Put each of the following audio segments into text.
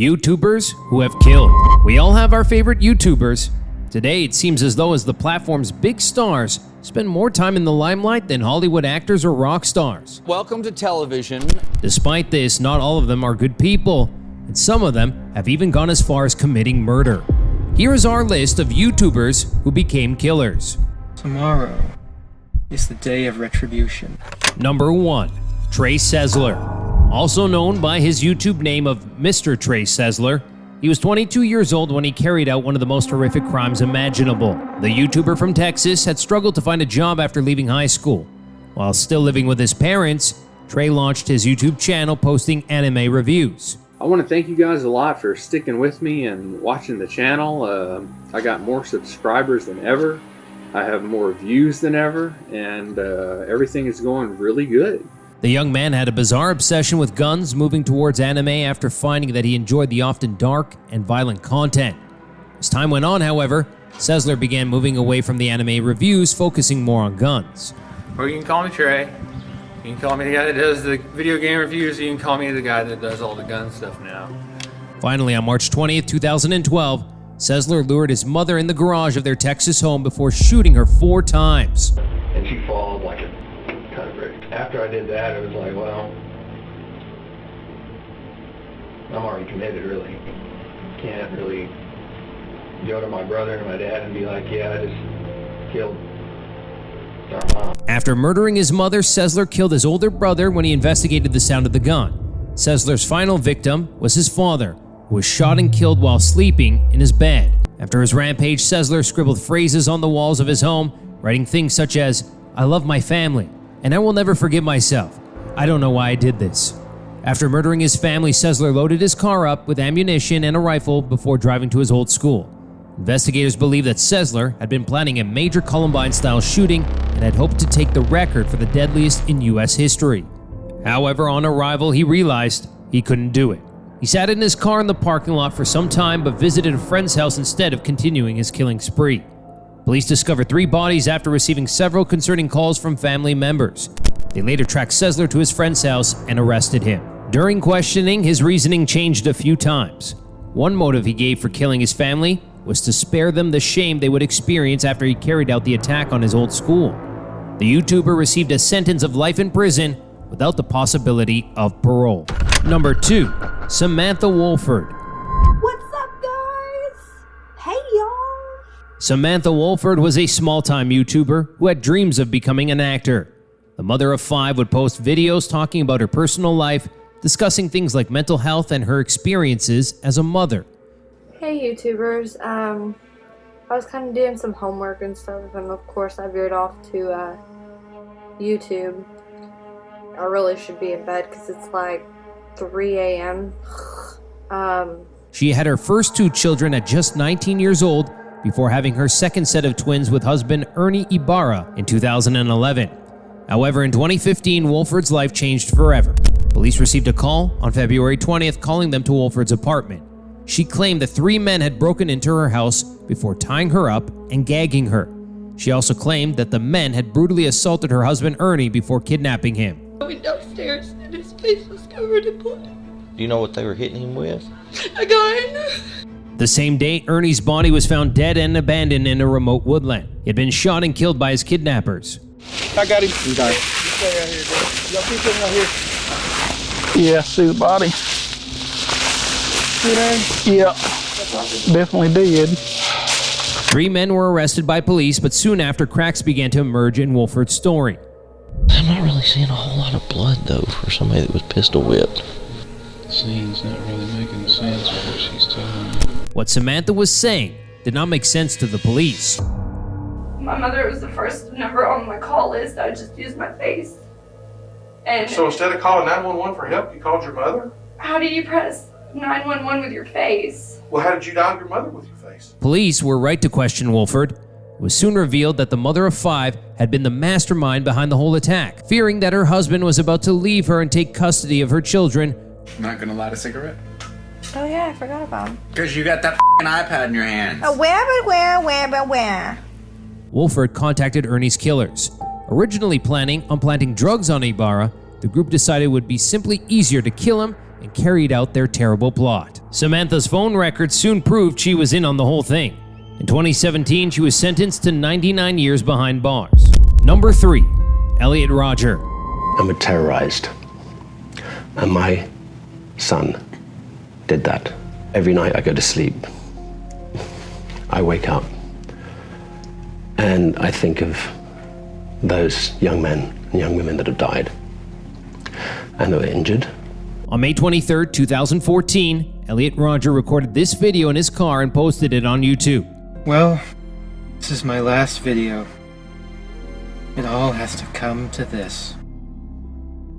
YouTubers who have killed. We all have our favorite YouTubers. Today, it seems as though the platform's big stars spend more time in the limelight than Hollywood actors or rock stars. Welcome to television. Despite this, not all of them are good people, and some of them have even gone as far as committing murder. Here is our list of YouTubers who became killers. Tomorrow is the day of retribution. Number 1. Trey Sessler. Also known by his YouTube name of Mr. Trey Sessler, he was 22 years old when he carried out one of the most horrific crimes imaginable. The YouTuber from Texas had struggled to find a job after leaving high school. While still living with his parents, Trey launched his YouTube channel posting anime reviews. I want to thank you guys a lot for sticking with me and watching the channel. I got more subscribers than ever. I have more views than ever, and everything is going really good. The young man had a bizarre obsession with guns, moving towards anime after finding that he enjoyed the often dark and violent content. As time went on, however, Sessler began moving away from the anime reviews, focusing more on guns. Well, you can call me Trey. You can call me the guy that does the video game reviews. You can call me the guy that does all the gun stuff now. Finally, on March 20th, 2012, Sessler lured his mother in the garage of their Texas home before shooting her 4 times. And she followed like a ton of bricks. After I did that, it was like, well, I'm already committed, really. Can't really go to my brother and my dad and be like, yeah, I just killed our mom. After murdering his mother, Sessler killed his older brother when he investigated the sound of the gun. Sessler's final victim was his father, who was shot and killed while sleeping in his bed. After his rampage, Sessler scribbled phrases on the walls of his home, writing things such as, "I love my family, and I will never forgive myself. I don't know why I did this." After murdering his family, Sessler loaded his car up with ammunition and a rifle before driving to his old school. Investigators believe that Sessler had been planning a major Columbine-style shooting and had hoped to take the record for the deadliest in U.S. history. However, on arrival, he realized he couldn't do it. He sat in his car in the parking lot for some time but visited a friend's house instead of continuing his killing spree. Police discovered 3 bodies after receiving several concerning calls from family members. They later tracked Sessler to his friend's house and arrested him. During questioning, his reasoning changed a few times. One motive he gave for killing his family was to spare them the shame they would experience after he carried out the attack on his old school. The YouTuber received a sentence of life in prison without the possibility of parole. Number 2. Samantha Wolford. What's up, guys? Hey, y'all. Samantha Wolford was a small-time YouTuber who had dreams of becoming an actor. The mother of 5 would post videos talking about her personal life, discussing things like mental health and her experiences as a mother. Hey, YouTubers. I was kind of doing some homework and stuff, and of course I veered off to YouTube. I really should be in bed because it's like 3 a.m. She had her first 2 children at just 19 years old before having her second set of twins with husband Ernie Ibarra in 2011. However, in 2015, Wolford's life changed forever. Police received a call on February 20th calling them to Wolford's apartment. She claimed that 3 men had broken into her house before tying her up and gagging her. She also claimed that the men had brutally assaulted her husband Ernie before kidnapping him. I went downstairs and his face was covered in blood. Do you know what they were hitting him with? A gun. The same day, Ernie's body was found dead and abandoned in a remote woodland. He had been shot and killed by his kidnappers. I got him. You got it. Stay out here, bro. Y'all keep him out here. Yeah, see the body. See that? Yeah, definitely did. 3 men were arrested by police, but soon after, cracks began to emerge in Wolford's story. I'm not really seeing a whole lot of blood, though, for somebody that was pistol whipped. The scene's not really making sense with what she's telling me. What Samantha was saying did not make sense to the police. My mother was the first number on my call list. I just used my face. And so instead of calling 911 for help, you called your mother? How do you press 911 with your face? Well, how did you dial your mother with your face? Police were right to question Wolford. It was soon revealed that the mother of 5 had been the mastermind behind the whole attack. Fearing that her husband was about to leave her and take custody of her children. Not gonna light a cigarette? Oh yeah, I forgot about him. Because you got that iPad in your hands. Where? Wolford contacted Ernie's killers. Originally planning on planting drugs on Ibarra, the group decided it would be simply easier to kill him and carried out their terrible plot. Samantha's phone records soon proved she was in on the whole thing. In 2017, she was sentenced to 99 years behind bars. Number 3. Elliot Rodger. I'm terrorized. And my son did that. Every night I go to sleep, I wake up, and I think of those young men and young women that have died and that were injured. On May 23, 2014, Elliot Roger recorded this video in his car and posted it on YouTube. Well, this is my last video. It all has to come to this.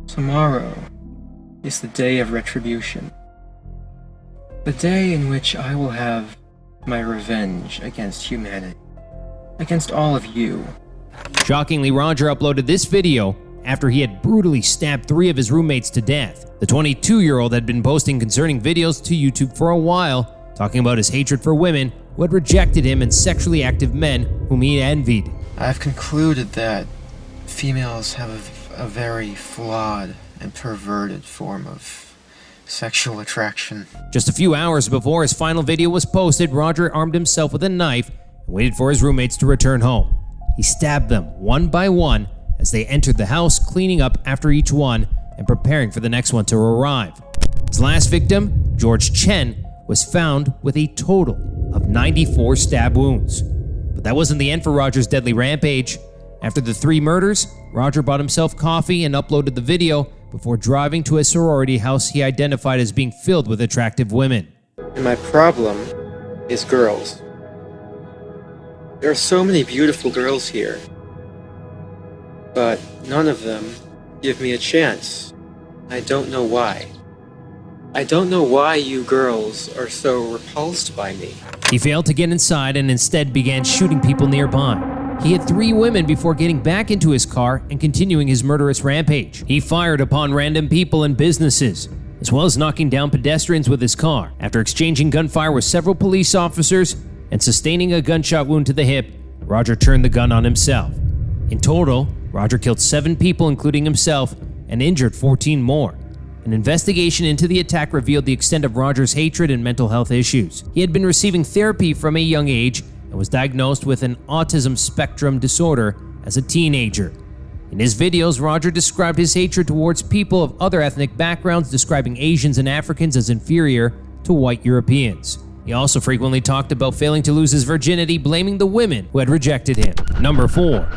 Tomorrow is the day of retribution. The day in which I will have my revenge against humanity. Against all of you. Shockingly, Roger uploaded this video after he had brutally stabbed 3 of his roommates to death. The 22-year-old had been posting concerning videos to YouTube for a while, talking about his hatred for women who had rejected him and sexually active men whom he envied. I've concluded that females have a very flawed and perverted form of sexual attraction. Just a few hours before his final video was posted, Roger armed himself with a knife and waited for his roommates to return home. He stabbed them one by one as they entered the house, cleaning up after each one and preparing for the next one to arrive. His last victim, George Chen, was found with a total of 94 stab wounds. But that wasn't the end for Roger's deadly rampage. After the 3 murders, Roger bought himself coffee and uploaded the video before driving to a sorority house he identified as being filled with attractive women. And my problem is girls. There are so many beautiful girls here, but none of them give me a chance. I don't know why. I don't know why you girls are so repulsed by me. He failed to get inside and instead began shooting people nearby. He hit 3 women before getting back into his car and continuing his murderous rampage. He fired upon random people and businesses, as well as knocking down pedestrians with his car. After exchanging gunfire with several police officers and sustaining a gunshot wound to the hip, Roger turned the gun on himself. In total, Roger killed 7 people, including himself, and injured 14 more. An investigation into the attack revealed the extent of Roger's hatred and mental health issues. He had been receiving therapy from a young age and was diagnosed with an autism spectrum disorder as a teenager. In his videos, Roger described his hatred towards people of other ethnic backgrounds, describing Asians and Africans as inferior to white Europeans. He also frequently talked about failing to lose his virginity, blaming the women who had rejected him. Number 4.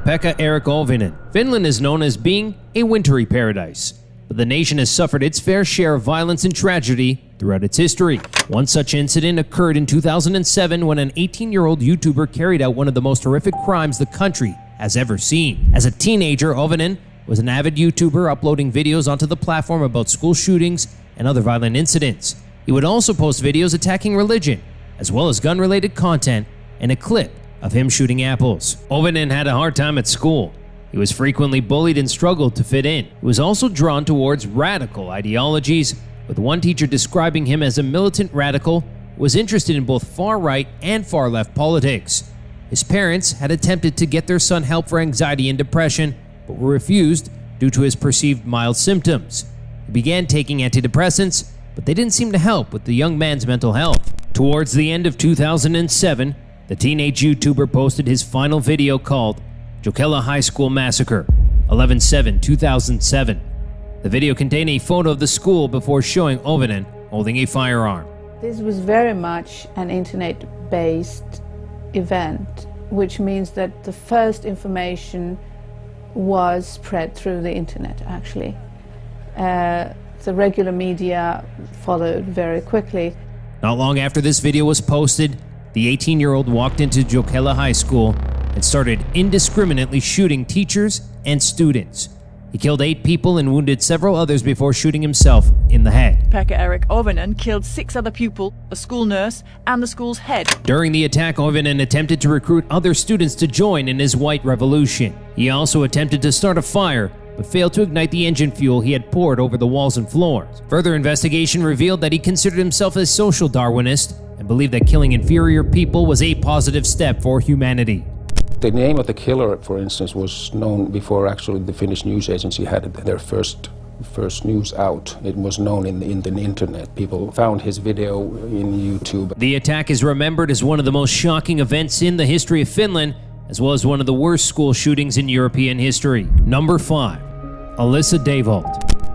Pekka-Eric Auvinen. Finland is known as being a wintry paradise, but the nation has suffered its fair share of violence and tragedy throughout its history. One such incident occurred in 2007 when an 18-year-old YouTuber carried out one of the most horrific crimes the country has ever seen. As a teenager, Auvinen was an avid YouTuber uploading videos onto the platform about school shootings and other violent incidents. He would also post videos attacking religion, as well as gun-related content, and a clip of him shooting apples. Auvinen had a hard time at school. He was frequently bullied and struggled to fit in. He was also drawn towards radical ideologies, with one teacher describing him as a militant radical who was interested in both far-right and far-left politics. His parents had attempted to get their son help for anxiety and depression, but were refused due to his perceived mild symptoms. He began taking antidepressants, but they didn't seem to help with the young man's mental health. Towards the end of 2007, the teenage YouTuber posted his final video called Jokela High School Massacre, 11/7/2007. The video contained a photo of the school before showing Auvinen holding a firearm. This was very much an internet-based event, which means that the first information was spread through the internet, actually. The regular media followed very quickly. Not long after this video was posted, the 18-year-old walked into Jokela High School and started indiscriminately shooting teachers and students. He killed 8 people and wounded several others before shooting himself in the head. Pekka-Eric Auvinen killed 6 other pupils, a school nurse, and the school's head. During the attack, Auvinen attempted to recruit other students to join in his white revolution. He also attempted to start a fire, but failed to ignite the engine fuel he had poured over the walls and floors. Further investigation revealed that he considered himself a social Darwinist and believed that killing inferior people was a positive step for humanity. The name of the killer, for instance, was known before actually the Finnish news agency had their first first news out. It was known in the internet. People found his video in YouTube. The attack is remembered as one of the most shocking events in the history of Finland, as well as one of the worst school shootings in European history. Number 5. Alyssa Devot.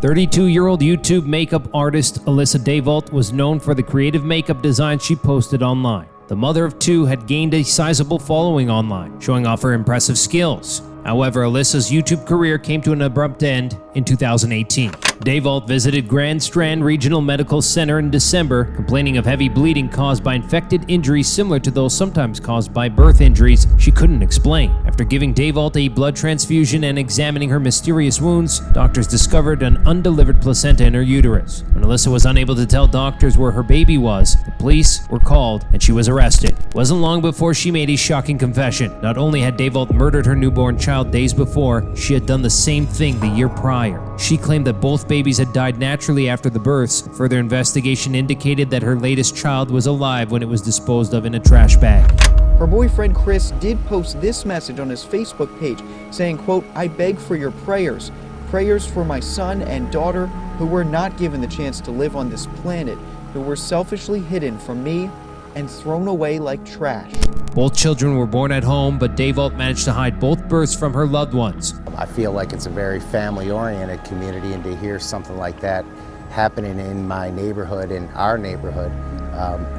32-year-old YouTube makeup artist Alyssa Devot was known for the creative makeup designs she posted online. The mother of 2 had gained a sizable following online, showing off her impressive skills. However, Alyssa's YouTube career came to an abrupt end in 2018. Devot visited Grand Strand Regional Medical Center in December, complaining of heavy bleeding caused by infected injuries similar to those sometimes caused by birth injuries she couldn't explain. After giving Devot a blood transfusion and examining her mysterious wounds, doctors discovered an undelivered placenta in her uterus. When Alyssa was unable to tell doctors where her baby was, the police were called and she was arrested. It wasn't long before she made a shocking confession. Not only had Devot murdered her newborn child days before, she had done the same thing the year prior. She claimed that both babies had died naturally after the births. Further investigation indicated that her latest child was alive when it was disposed of in a trash bag. Her boyfriend Chris did post this message on his Facebook page saying, quote, "I beg for your prayers. Prayers for my son and daughter who were not given the chance to live on this planet, who were selfishly hidden from me and thrown away like trash." Both children were born at home, but Devot managed to hide both births from her loved ones. I feel like it's a very family-oriented community, and to hear something like that happening in my neighborhood, in our neighborhood,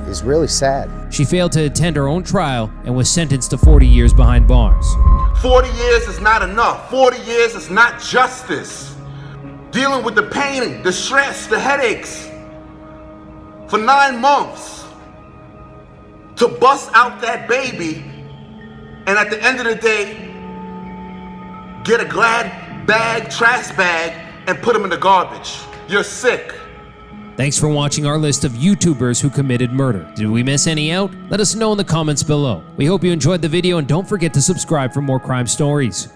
is really sad. She failed to attend her own trial and was sentenced to 40 years behind bars. 40 years is not enough. 40 years is not justice. Dealing with the pain, the stress, the headaches for 9 months to bust out that baby and at the end of the day get a glad bag, trash bag, and put them in the garbage. You're sick. Thanks for watching our list of YouTubers who committed murder. Did we miss any out? Let us know in the comments below. We hope you enjoyed the video, and don't forget to subscribe for more crime stories.